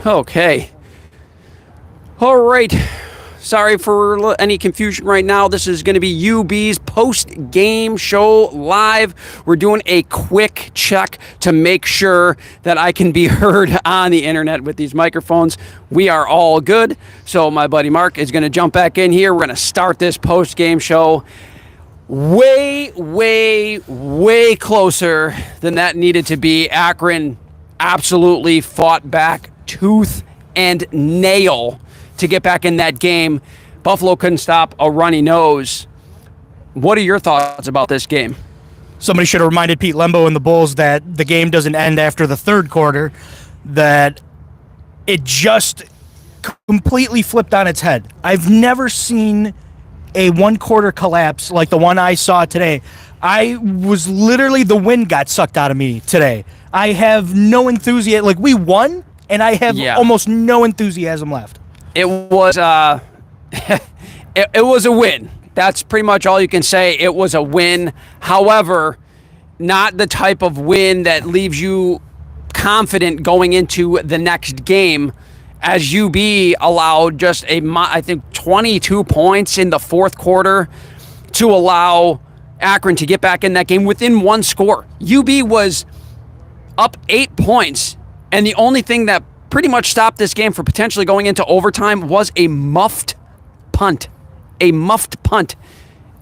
Okay. All right. Sorry for any confusion right now. This is going to be UB's post-game show live. We're doing a quick check to make sure that I can be heard on the internet with these microphones. We are all good. So my buddy Mark is going to jump back in here. We're going to start this post-game show way closer than that needed to be. Akron absolutely fought back tooth and nail to get back in that game. Buffalo couldn't stop a runny nose. What are your thoughts about this game? Somebody should have reminded Pete Lembo and the Bulls that the game doesn't end after the third quarter, that it just completely flipped on its head. I've never seen a one-quarter collapse like the one I saw today. I was literally, the wind got sucked out of me today. I have no enthusiasm. Like, we won, and I have almost no enthusiasm left. It was it was a win. That's pretty much all you can say. It was a win. However, not the type of win that leaves you confident going into the next game, as UB allowed just I think 22 points in the fourth quarter to allow Akron to get back in that game within one score. UB was up 8 points, and the only thing that pretty much stopped this game from potentially going into overtime was a muffed punt. A muffed punt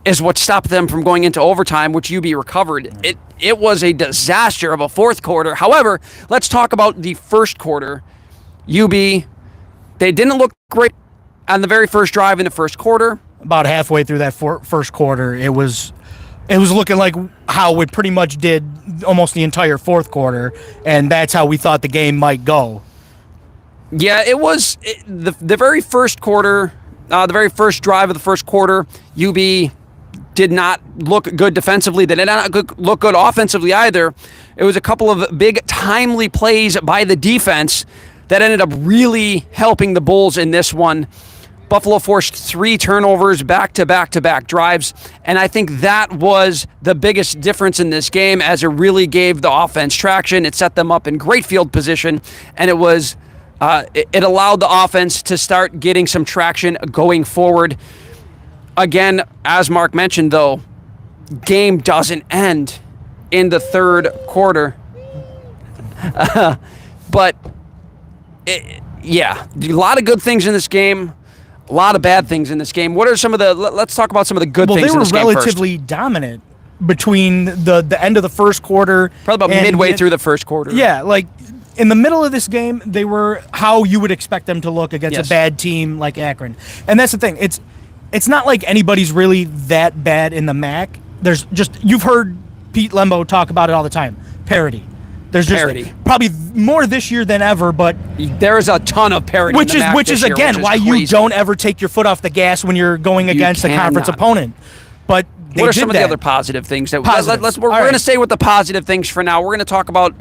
is what stopped them from going into overtime, which UB recovered. It was a disaster of a fourth quarter. However, let's talk about the first quarter. UB, they didn't look great on the very first drive in the first quarter. About halfway through that first quarter, it was looking like how we pretty much did almost the entire fourth quarter, and that's how we thought the game might go. Yeah, it was the very first quarter, the very first drive of the first quarter. UB did not look good defensively. They did not look good offensively either. It was a couple of big, timely plays by the defense that ended up really helping the Bulls in this one. Buffalo forced 3 turnovers back-to-back drives, and I think that was the biggest difference in this game, as it really gave the offense traction. It set them up in great field position, and it was it allowed the offense to start getting some traction going forward. Again, as Mark mentioned, though, game doesn't end in the third quarter. But, a lot of good things in this game, a lot of bad things in this game. What are some of the, let's talk about some of the good things in this game first. Well, they were relatively dominant between the end of the first quarter. Probably about midway through the first quarter. Yeah, like in the middle of this game, they were how you would expect them to look against a bad team like Akron. And that's the thing. It's not like anybody's really that bad in the MAC. There's just, you've heard Pete Lembo talk about it all the time. Parity. There's just parity. Probably more this year than ever, but there's a ton of parity. Which is again why you don't ever take your foot off the gas when you're going against a conference opponent. But what are some of the other positive things that we're going to stay with the positive things for now? We're going to talk about.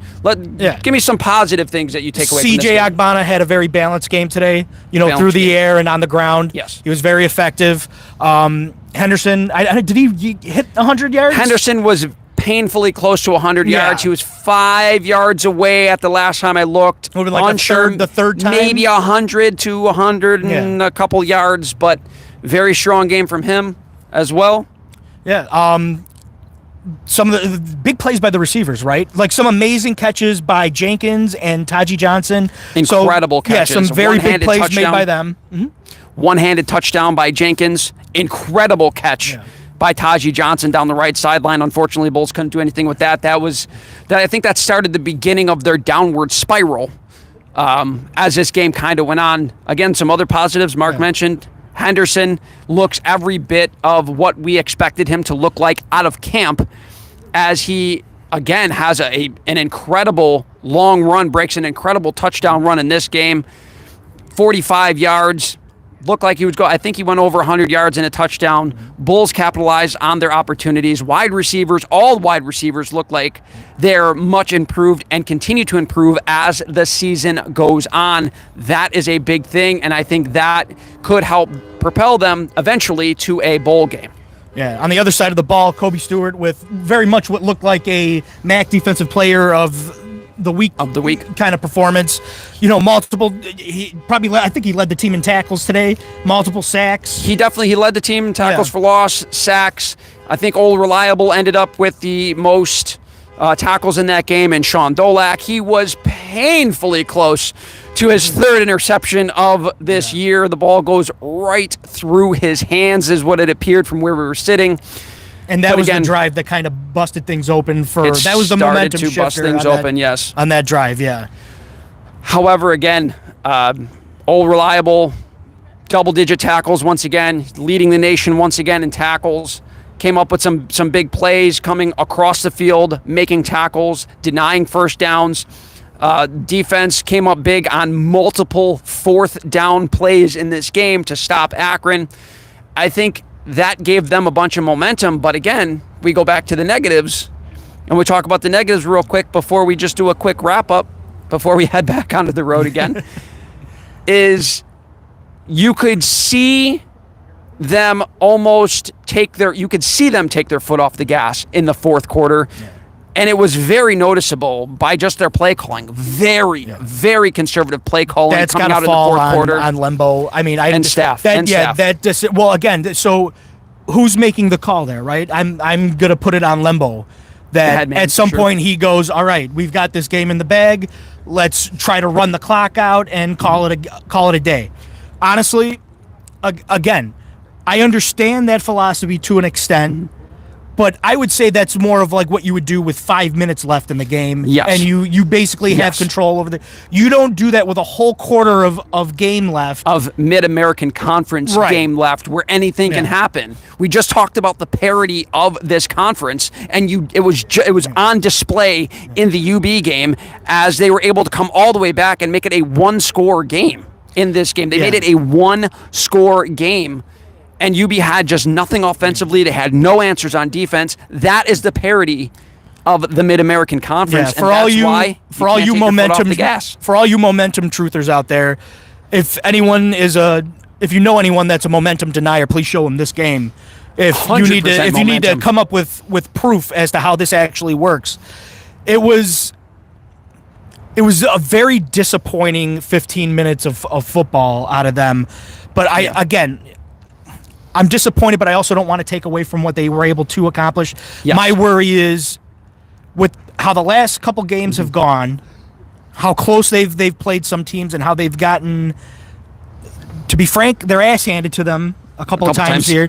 Give me some positive things that you take away. CJ Agbana had a very balanced game today. Through the air and on the ground. Yes, he was very effective. Henderson, did he hit 100 yards? Henderson was painfully close to 100 yards. He was 5 yards away at the last time I looked. Like the third time, maybe 100 to 100 and a couple yards, but very strong game from him as well. Yeah, some of the big plays by the receivers, right? Like some amazing catches by Jenkins and Taji Johnson. Incredible catches. Yeah, some very big plays made by them. Mm-hmm. One-handed touchdown by Jenkins. Incredible catch by Taji Johnson down the right sideline. Unfortunately, Bulls couldn't do anything with that. I think that started the beginning of their downward spiral as this game kind of went on. Again, some other positives Mark mentioned. Henderson looks every bit of what we expected him to look like out of camp, as he, again, has an incredible long run, breaks an incredible touchdown run in this game. 45 yards. Looked like he would go. I think he went over 100 yards in a touchdown. Bulls capitalized on their opportunities. All wide receivers look like they're much improved and continue to improve as the season goes on. That is a big thing, and I think that could help propel them eventually to a bowl game. Yeah, on the other side of the ball, Kobe Stewart with very much what looked like a MAC defensive player of the week of the week kind of performance. Multiple. I think he led the team in tackles today. Multiple sacks. He led the team in tackles for loss, sacks. I think Old Reliable ended up with the most tackles in that game, and Sean Dolak. He was painfully close to his third interception of this year. The ball goes right through his hands, is what it appeared from where we were sitting. And that was the drive that kind of busted things open that was the momentum shifter. Bust things open, yes. On that drive, yeah. However, again, Old Reliable, double-digit tackles once again, leading the nation once again in tackles. Came up with some big plays, coming across the field, making tackles, denying first downs. Defense came up big on multiple fourth down plays in this game to stop Akron. I think that gave them a bunch of momentum. But again, we go back to the negatives, and we talk about the negatives real quick before we just do a quick wrap-up, before we head back onto the road again, is you could see them take their foot off the gas in the fourth quarter. Yeah. And it was very noticeable by just their play calling. Very conservative play calling. That's coming out of the fourth quarter. On Lembo. I mean, and staff. Well, again, so who's making the call there, right? I'm gonna put it on Lembo. That at some point he goes, all right, we've got this game in the bag. Let's try to run the clock out and call it a day. Honestly, again, I understand that philosophy to an extent. But I would say that's more of like what you would do with 5 minutes left in the game. Yes. And you basically have control over you don't do that with a whole quarter of game left. Of Mid-American Conference game left where anything can happen. We just talked about the parity of this conference, and it was on display in the UB game as they were able to come all the way back and make it a one-score game in this game. They made it a one-score game. And UB had just nothing offensively. They had no answers on defense. That is the parity of the Mid-American Conference. For all you momentum truthers out there, if you know anyone that's a momentum denier, please show them this game. If you need to come up with proof as to how this actually works, it was a very disappointing 15 minutes of football out of them. But I'm disappointed, but I also don't want to take away from what they were able to accomplish. Yes. My worry is with how the last couple games have gone, how close they've played some teams, and how they've gotten, to be frank, their ass handed to them a couple of times here.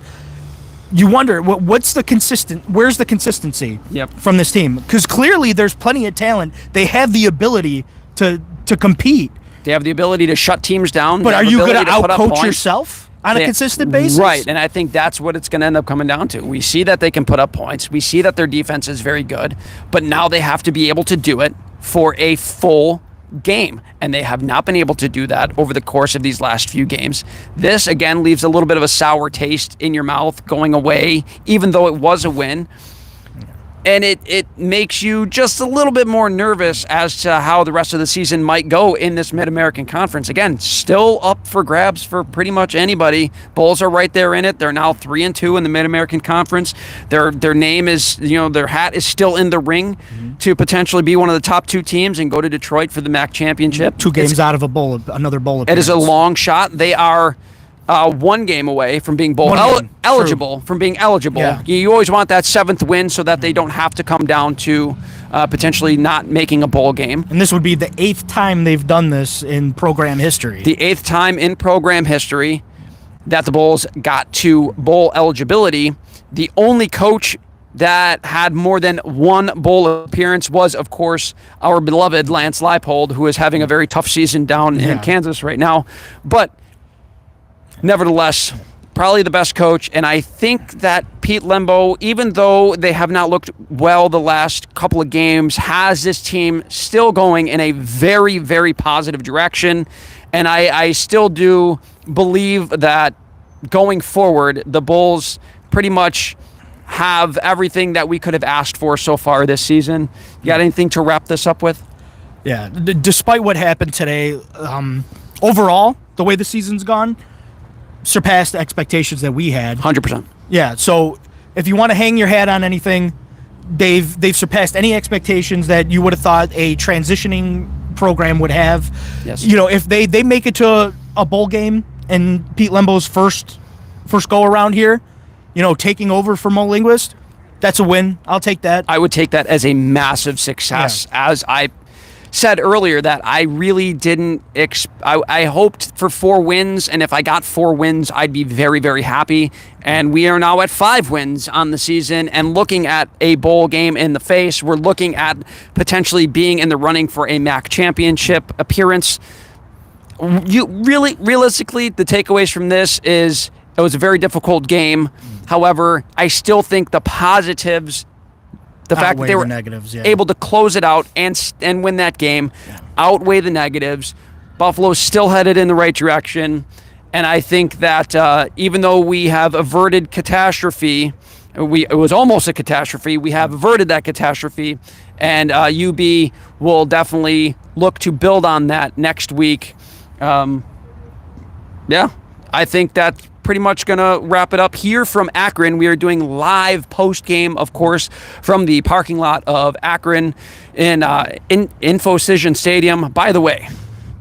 You wonder where's the consistency from this team? Because clearly there's plenty of talent. They have the ability to compete. They have the ability to shut teams down. But are you going to outcoach yourself on a consistent basis? Right, and I think that's what it's going to end up coming down to. We see that they can put up points. We see that their defense is very good, but now they have to be able to do it for a full game, and they have not been able to do that over the course of these last few games. This, again, leaves a little bit of a sour taste in your mouth going away, even though it was a win. And it makes you just a little bit more nervous as to how the rest of the season might go in this Mid-American Conference. Again, still up for grabs for pretty much anybody. Bulls are right there in it. They're now 3-2 in the Mid-American Conference. Their name is, their hat is still in the ring to potentially be one of the top two teams and go to Detroit for the MAC championship. 2 games out of another bowl appearance. It is a long shot. They are 1 game away from being bowl eligible. Yeah. You always want that 7th win so that they don't have to come down to potentially not making a bowl game. And this would be the 8th time they've done this in program history. The 8th time in program history that the Bulls got to bowl eligibility. The only coach that had more than 1 bowl appearance was, of course, our beloved Lance Leipold, who is having a very tough season down in Kansas right now. But nevertheless, probably the best coach, and I think that Pete Lembo, even though they have not looked well the last couple of games, has this team still going in a very, very positive direction, and I still do believe that going forward, the Bulls pretty much have everything that we could have asked for so far this season. You got anything to wrap this up with? Yeah, despite what happened today, overall, the way the season's gone, surpassed the expectations that we had. 100%. Yeah, so if you want to hang your hat on anything, they've surpassed any expectations that you would have thought a transitioning program would have. Yes. You know, if they make it to a bowl game and Pete Lembo's first go around here, you know, taking over for Mo Linguist, that's a win. I'll take that. I would take that as a massive success. As I said earlier, that I really didn't. I hoped for 4 wins, and if I got 4 wins, I'd be very, very happy. And we are now at 5 wins on the season, and looking at a bowl game in the face. We're looking at potentially being in the running for a MAC championship appearance. Realistically, the takeaways from this is it was a very difficult game. However, I still think the positives, the fact that they were negatives, able to close it out and win that game, outweigh the negatives. Buffalo's still headed in the right direction. And I think that even though we have averted catastrophe, it was almost a catastrophe, we have averted that catastrophe. And UB will definitely look to build on that next week. I think that's pretty much going to wrap it up here from Akron. We are doing live post-game, of course, from the parking lot of Akron in Infocision Stadium. By the way,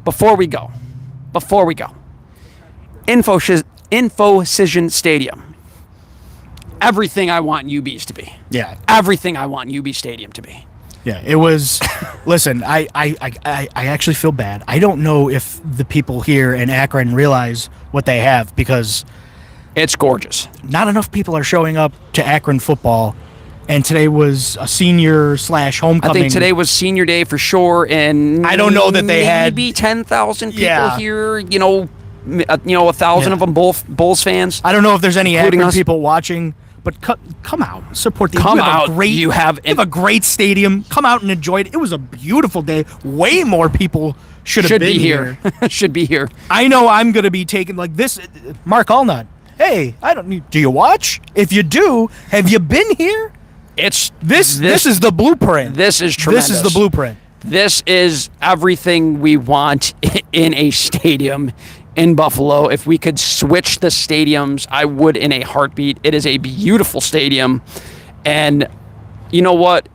before we go, Infocision Stadium, everything I want UBs to be. Yeah. Everything I want UB Stadium to be. Yeah, it was. Listen, I actually feel bad. I don't know if the people here in Akron realize what they have, because it's gorgeous. Not enough people are showing up to Akron football, and today was a senior / homecoming. I think today was senior day for sure, and I don't know that they had maybe 10,000 people here. You know, 1,000 of them Bulls fans. I don't know if there's any Akron people watching. But come out, support the. Come out. You have a great stadium. Come out and enjoy it. It was a beautiful day. Way more people should be here. Should be here. I know I'm going to be taking like this. Mark Allnut. Hey, do you watch? If you do, have you been here? It's this is the blueprint. This is tremendous. This is the blueprint. This is everything we want in a stadium in Buffalo. If we could switch the stadiums, I would in a heartbeat. It is a beautiful stadium. And you know what?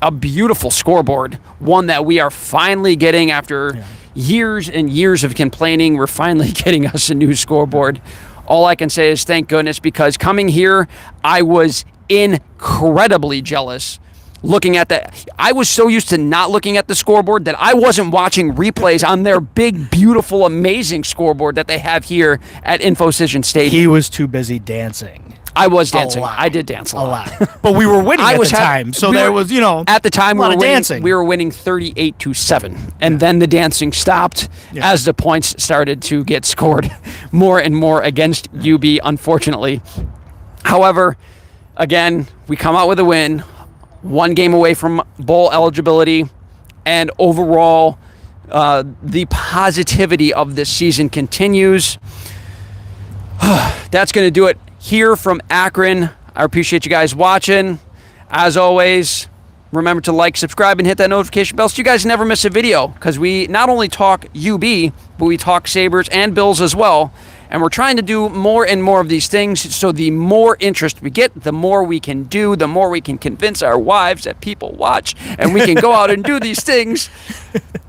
A beautiful scoreboard. One that we are finally getting after years and years of complaining. We're finally getting us a new scoreboard. All I can say is thank goodness, because coming here, I was incredibly jealous. Looking at that, I was so used to not looking at the scoreboard that I wasn't watching replays on their big, beautiful, amazing scoreboard that they have here at Infocision Stadium. He was too busy dancing. I was dancing. I did dance a lot. But we were winning at the time, so there was, at the time we were dancing. We were winning 38-7, and then the dancing stopped as the points started to get scored more and more against UB, unfortunately. However, again, we come out with a win. 1 game away from bowl eligibility, and overall, the positivity of this season continues. That's going to do it here from Akron. I appreciate you guys watching. As always, remember to like, subscribe, and hit that notification bell so you guys never miss a video, because we not only talk UB, but we talk Sabres and Bills as well. And we're trying to do more and more of these things, so the more interest we get, the more we can do, the more we can convince our wives that people watch, and we can go out and do these things.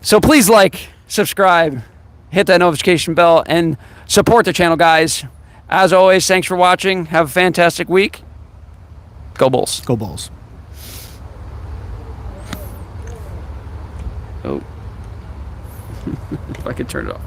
So please like, subscribe, hit that notification bell, and support the channel, guys. As always, thanks for watching. Have a fantastic week. Go Bulls. Go Bulls. Oh. If I could turn it off.